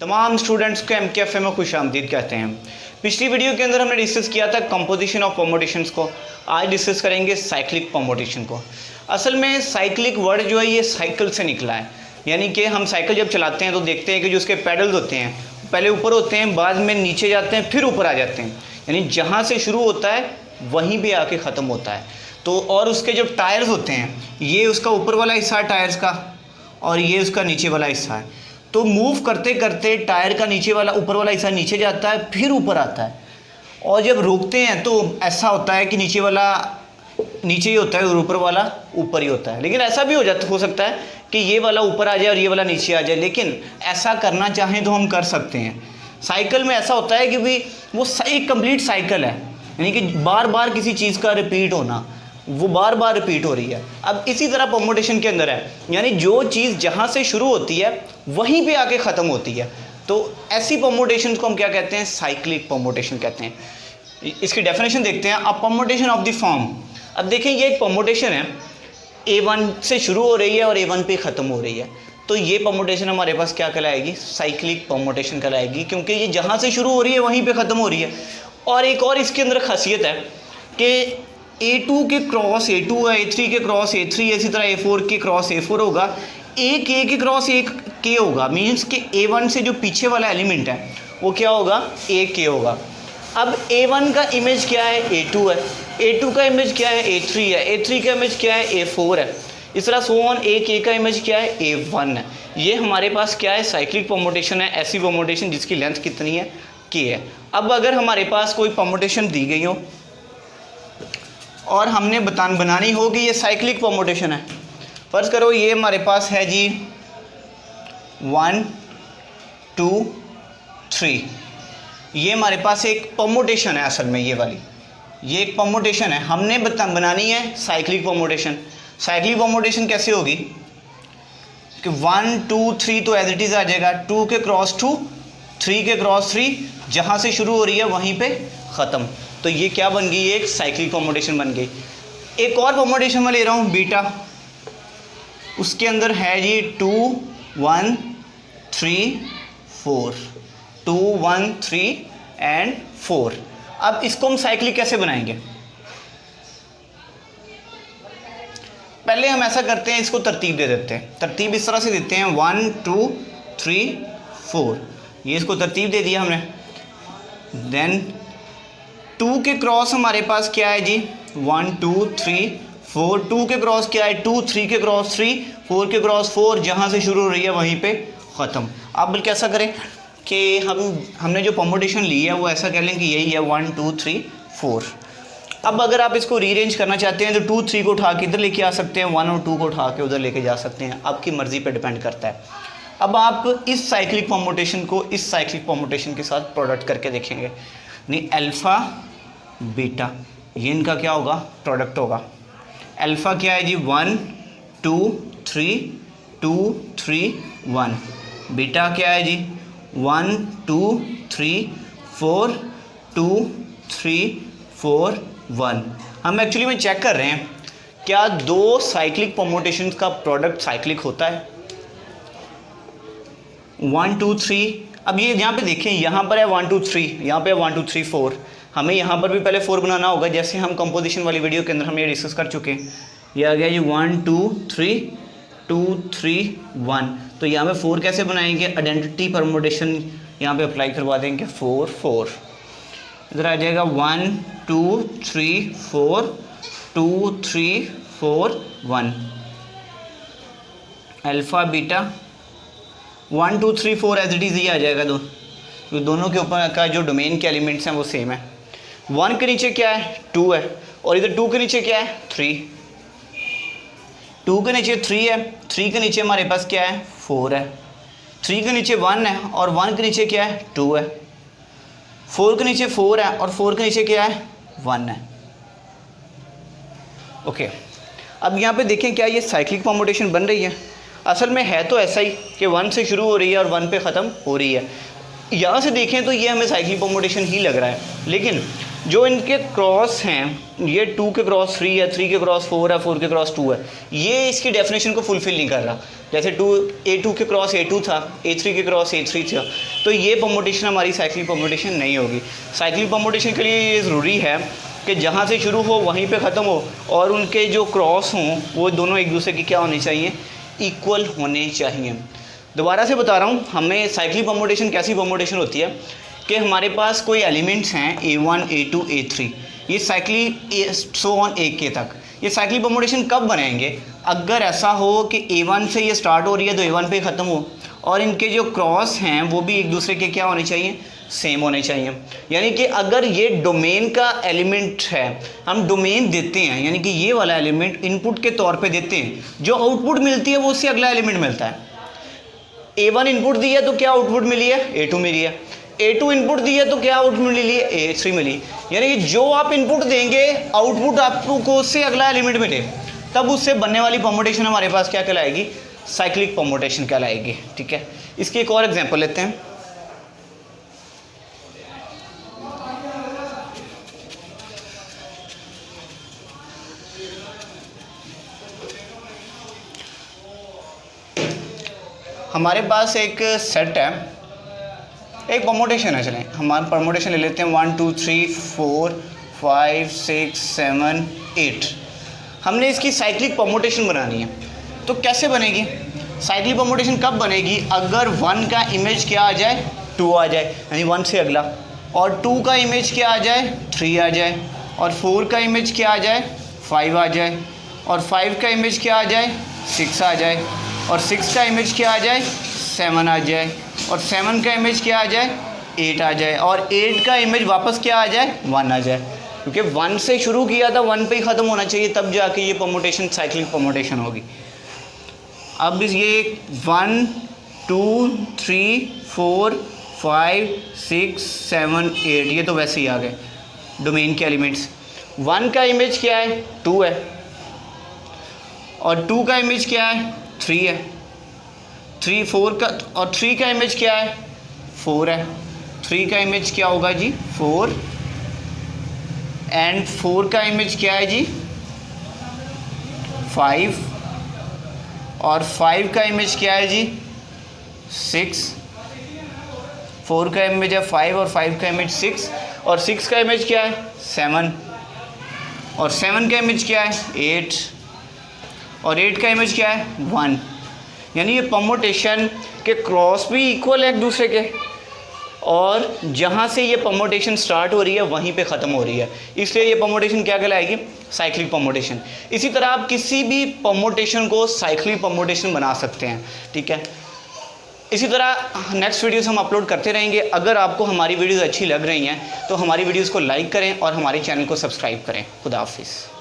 तमाम स्टूडेंट्स को MKFA में खुश आमदीद कहते हैं। पिछली वीडियो के अंदर हमने डिस्कस किया था कंपोजिशन ऑफ परमुटेशंस को। आज डिस्कस करेंगे साइक्लिक परमुटेशन को। असल में साइक्लिक वर्ड जो है ये साइकिल से निकला है, यानी कि हम साइकिल जब चलाते हैं तो देखते हैं कि जो उसके पैडल्स होते हैं पहले ऊपर होते हैं, बाद में नीचे जाते हैं, फिर ऊपर आ जाते हैं, यानी जहाँ से शुरू होता है वहीं पे आके ख़त्म होता है। तो और उसके जो टायर्स होते हैं ये उसका ऊपर वाला हिस्सा है टायर्स का और ये उसका नीचे वाला हिस्सा है। तो मूव करते करते टायर का नीचे वाला ऊपर वाला हिस्सा नीचे जाता है, फिर ऊपर आता है, और जब रोकते हैं तो ऐसा होता है कि नीचे वाला नीचे ही होता है और ऊपर वाला ऊपर ही होता है। लेकिन ऐसा भी हो सकता है कि ये वाला ऊपर आ जाए और ये वाला नीचे आ जाए, लेकिन ऐसा करना चाहें तो हम कर सकते हैं। साइकिल में ऐसा होता है कि भाई वो एक कंप्लीट साइकिल है, यानी कि बार बार किसी चीज़ का रिपीट होना, वो बार बार रिपीट हो रही है। अब इसी तरह परमुटेशन के अंदर है, यानी जो चीज़ जहाँ से शुरू होती है वहीं पे आके ख़त्म होती है। तो ऐसी परमुटेशन को हम क्या कहते हैं? साइक्लिक परमुटेशन कहते हैं। इसकी डेफिनेशन देखते हैं। अब परमुटेशन ऑफ द फॉर्म, अब देखें ये एक परमुटेशन है, A1 से शुरू हो रही है और A1 पे ख़त्म हो रही है, तो ये परमुटेशन हमारे पास क्या कहलाएगी? साइक्लिक परमुटेशन कहलाएगी, क्योंकि ये जहाँ से शुरू हो रही है वहीं पे ख़त्म हो रही है। और एक और इसके अंदर खासियत है कि A2 के क्रॉस A2 है, A3 के क्रॉस A3, इसी तरह A4 के क्रॉस A4 होगा, एक A के क्रॉस एक K होगा। मीन्स कि A1 से जो पीछे वाला एलिमेंट है वो क्या होगा? AK होगा। अब A1 का इमेज क्या है? A2 है, A2 का इमेज क्या है? A3 है, A3 का इमेज क्या है? A4 है। इस तरह सो ऑन। AK का इमेज क्या है? A1 है। ये हमारे पास क्या है? साइक्लिक परमुटेशन है, ऐसी परमुटेशन जिसकी लेंथ कितनी है? K है। अब अगर हमारे पास कोई परमुटेशन दी गई हो और हमने बनानी हो कि ये साइक्लिक परमुटेशन है, फ़र्ज़ करो ये हमारे पास है जी 1 2 3, ये हमारे पास एक परमुटेशन है। असल में ये वाली ये एक परमुटेशन है, हमने बनानी है साइक्लिक परमुटेशन। साइक्लिक परमुटेशन कैसे होगी कि 1 2 3 तो एज इट इज़ आ जाएगा, 2 के क्रॉस 2, 3 के क्रॉस 3, जहाँ से शुरू हो रही है वहीं पे ख़त्म। तो ये क्या बन गई? एक साइक्लिक परमुटेशन बन गई। एक और परमुटेशन मैं ले रहा हूँ बीटा, उसके अंदर है जी 2 1 3 4, 2 1 3 एंड 4। अब इसको हम साइक्लिक कैसे बनाएंगे? पहले हम ऐसा करते हैं, इसको तरतीब दे देते हैं। तरतीब इस तरह से देते हैं 1 2 3 4, ये इसको तरतीब दे दिया हमने। देन 2 के क्रॉस हमारे पास क्या है जी? 1 2 3 4, 2 के क्रॉस क्या है? 2, 3 के क्रॉस 3, 4 के क्रॉस 4, जहाँ से शुरू हो रही है वहीं पे ख़त्म। अब बल्कि ऐसा करें कि हमने जो परमुटेशन ली है वो ऐसा कह लें कि यही है 1 2 3 4। अब अगर आप इसको रीअरेंज करना चाहते हैं तो 2 3 को उठा के इधर लेके आ सकते हैं, 1 और 2 को उठा के उधर लेके जा सकते हैं, आपकी मर्ज़ी पे डिपेंड करता है। अब आप इस साइक्लिक परमुटेशन को इस साइक्लिक परमुटेशन के साथ प्रोडक्ट करके देखेंगे, नहीं अल्फ़ा बीटा, ये इनका क्या होगा? प्रोडक्ट होगा। अल्फ़ा क्या है जी? 1 2 3 2 3 1। बीटा क्या है जी? 1 2 3 4 2 3 4 1। हम एक्चुअली में चेक कर रहे हैं क्या दो साइक्लिक परमुटेशंस का प्रोडक्ट साइक्लिक होता है? 1 2 3। अब ये यहाँ पे देखें, यहाँ पर है 1 2 3, यहाँ पे है 1 2 3 4। हमें यहाँ पर भी पहले 4 बनाना होगा, जैसे हम कंपोजिशन वाली वीडियो के अंदर हम ये डिस्कस कर चुके हैं। ये आ गया जी 1 2 3 2 3 1। तो यहाँ पे 4 कैसे बनाएंगे? आइडेंटिटी परमुटेशन यहाँ पे अप्लाई करवा देंगे, 4 4। इधर आ जाएगा 1 2 3 4 2 3 4 1। Alpha beta 1 2 3 4 as it is ही आ जाएगा। दोनों के ऊपर का जो डोमेन के एलिमेंट्स हैं वो सेम है। 1 के नीचे क्या है? 2 है, और इधर 2 के नीचे क्या है? 3। 2 के नीचे 3 है, 3 के नीचे हमारे पास क्या है? 4 है, 3 के नीचे 1 है और 1 के नीचे क्या है? 2 है, 4 के नीचे 4 है और 4 के नीचे क्या है? 1 है। ओके, अब यहाँ पे देखें क्या ये साइक्लिक परमुटेशन बन रही है? असल में है तो ऐसा ही कि 1 से शुरू हो रही है और 1 पे ख़त्म हो रही है। यहाँ से देखें तो ये हमें साइक्लिक परमुटेशन ही लग रहा है, लेकिन जो इनके क्रॉस हैं, ये 2 के क्रॉस 3 है, 3 के क्रॉस 4 है, 4 के क्रॉस 2 है, ये इसकी डेफिनेशन को फुलफिल नहीं कर रहा। जैसे A2 के क्रॉस A2 था, A3 के क्रॉस A3 था, तो ये परमुटेशन हमारी साइक्लिक परमुटेशन नहीं होगी। साइक्लिक परमुटेशन के लिए ये ज़रूरी है कि जहाँ से शुरू हो वहीं पे ख़त्म हो, और उनके जो क्रॉस हों वो दोनों एक दूसरे की क्या होने चाहिए, इक्वल होने चाहिए। दोबारा से बता रहा हूँ, हमें साइक्लिक परमुटेशन कैसी परमुटेशन होती है कि हमारे पास कोई एलिमेंट्स हैं A1 A2 A3, ये साइक्लिक सो ऑन A के तक, ये साइक्लिक परमुटेशन कब बनाएंगे, अगर ऐसा हो कि A1 से ये स्टार्ट हो रही है तो A1 पे ख़त्म हो, और इनके जो क्रॉस हैं वो भी एक दूसरे के क्या होने चाहिए, सेम होने चाहिए। यानी कि अगर ये डोमेन का एलिमेंट है, हम डोमेन देते हैं, यानी कि ये वाला एलिमेंट इनपुट के तौर पे देते हैं, जो आउटपुट मिलती है वो उससे अगला एलिमेंट मिलता है। A1 इनपुट दी है तो क्या आउटपुट मिली है, A2 मिली है। A2 इनपुट दी है तो क्या आउटपुट मिली है, A3 मिली। यानी कि जो आप इनपुट देंगे आउटपुट आपको उससे अगला एलिमेंट मिले, तब उससे बनने वाली परमुटेशन हमारे पास क्या कहलाएगी, साइक्लिक परमुटेशन कहलाएगी। ठीक है, इसकी एक और एग्जांपल लेते हैं। हमारे पास एक सेट है, एक परमुटेशन है, चलें हमारा परमुटेशन ले लेते हैं 1 2 3 4 5 6 7 8। हमने इसकी साइक्लिक परमुटेशन बनानी है, तो कैसे बनेगी साइक्लिक परमुटेशन, कब बनेगी, अगर 1 का इमेज क्या आ जाए, 2 आ जाए, यानी 1 से अगला, और 2 का इमेज क्या आ जाए, 3 आ जाए, और 4 का इमेज क्या आ जाए, 5 आ जाए, और 5 का इमेज क्या आ जाए, 6 आ जाए, और 6 का इमेज क्या आ जाए, 7 आ जाए, और 7 का इमेज क्या आ जाए, 8 आ जाए, और 8 का इमेज वापस क्या आ जाए, 1 आ जाए। क्योंकि 1 से शुरू किया था, 1 पे ही ख़त्म होना चाहिए, तब जाके ये परमुटेशन साइक्लिक परमुटेशन होगी। अब ये 1 2 3 4 5 6 7 8, ये तो वैसे ही आ गए डोमेन के एलिमेंट्स। 1 का इमेज क्या है, 2 है, और 2 का इमेज क्या है, 3 है, 3 4 का, और 3 का इमेज क्या है, 4 है, 3 का इमेज क्या होगा जी, 4, एंड 4 का इमेज क्या है जी, 5, और 5 का इमेज क्या है जी, 6, 4 का इमेज है 5, और 5 का इमेज 6, और 6 का इमेज क्या है, 7, और 7 का इमेज क्या है, 8, और 8 का इमेज क्या है, 1। यानी ये परमुटेशन के क्रॉस भी इक्वल है एक दूसरे के, और जहाँ से ये परमुटेशन स्टार्ट हो रही है वहीं पे ख़त्म हो रही है, इसलिए ये परमुटेशन क्या कहलाएगी, साइक्लिक परमुटेशन। इसी तरह आप किसी भी परमुटेशन को साइक्लिक परमुटेशन बना सकते हैं। ठीक है, इसी तरह नेक्स्ट वीडियोस हम अपलोड करते रहेंगे। अगर आपको हमारी वीडियोस अच्छी लग रही हैं तो हमारी वीडियोस को लाइक करें और हमारे चैनल को सब्सक्राइब करें। खुदा हाफिज़।